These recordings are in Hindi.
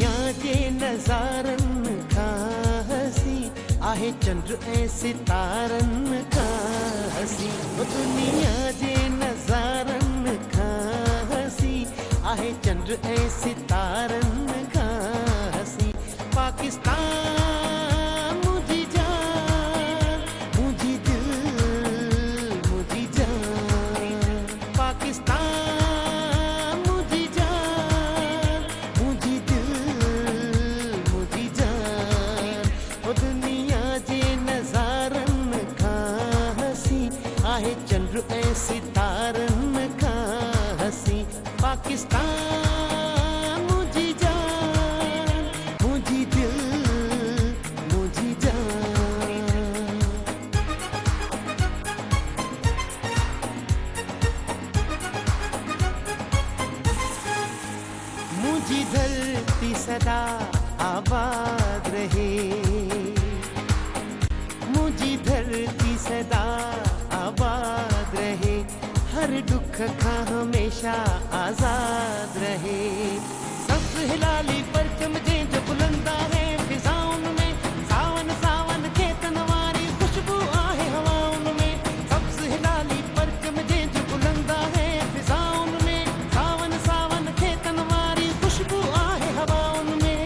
दुनिया जे नज़ारन खां हसी आहे चंद्र ऐं सितारन खां हसी। दुनिया जे नज़ारन खां हसी आहे चंद्र ऐं सितारन खां हसी। पाकिस्तान मुझी जान मुझी दिल मुझी जान। पाकिस्तान मुझी जान मुझी दिल मुझी जान। ओ दुनिया जे नज़ारन खां हसी आहे चंद्र ऐं सितारन खां हसी। पाकिस्तान मुझी जान मुझी दिल मुझी जान। मुझी धरती सदा आबाद रहे। मुझी धरती सदा आबाद रहे। हर दुख खां हमेशा आजाद रहे। सब्ज़ हिलाली परचम जो बुलंदा है फिजाउन में। सावन सावन खेतन वारी खुशबू आहे हवाउन में। सब्ज़ हिलाली परचम जो बुलंदा है फिजाउन में। सावन सावन खेतन वारी खुशबू आहे हवाउन में।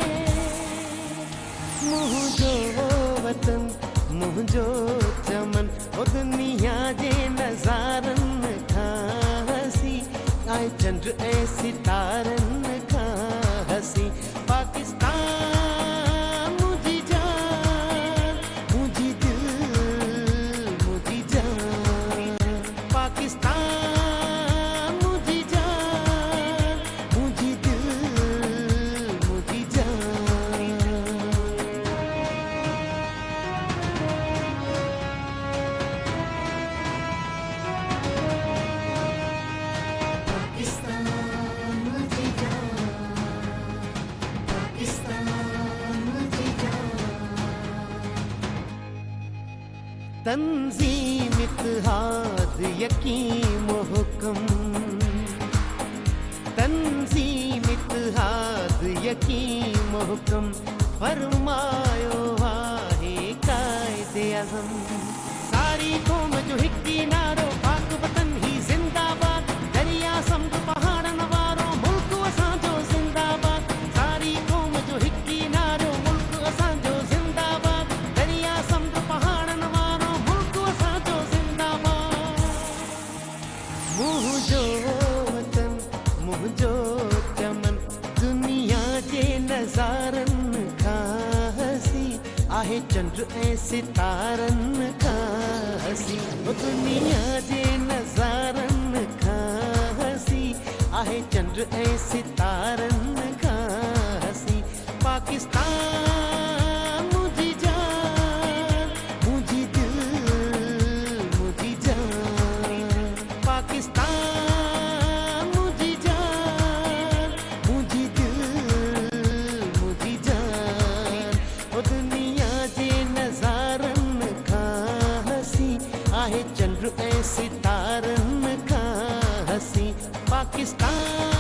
मुझो वतन मुझो चमन ओ दुनिया जे नज़ारन चंद्र ऐं सितारन खां हसी। पाकिस्तान मुझी जान मुझी दिल मुझी जान। पाकिस्तान मुझी जान मुझी दिल मुझी जान। तंजीम इत्तेहाद यकीन हुक्म। तंजीम इत्तेहाद यकीन हुक्म फरमायो आहे कायदे आज़म। सारी कौम जो हिकु किनारो पाक वतन ही जिंदाबाद। दरिया समुंड पहाड़न वारो मुल्क असांजो जिंदाबाद। सारी कौम जो हिकु किनारो मुल्क असांजो जिंदाबाद। दरिया समुंड पहाड़न वारो मुल्क असांजो जिंदाबाद। मुझो वतन मुझो चमन दुनिया जे नज़ारन खां हसी आहे चंद्र ऐं सितारन खां हसी। दुनिया जे नज़ारन खां हसी आहे चंद्र ऐं सितारन खां हसी। पाकिस्तान मुझी जान मुझी दिल मुझी जान। पाकिस्तान मुझी जान मुझी दिल मुझी जान। ओ दुनिया जे नज़ारन खां हसी आहे चंद्र ऐं सितारन खां हसी। पाकिस्तान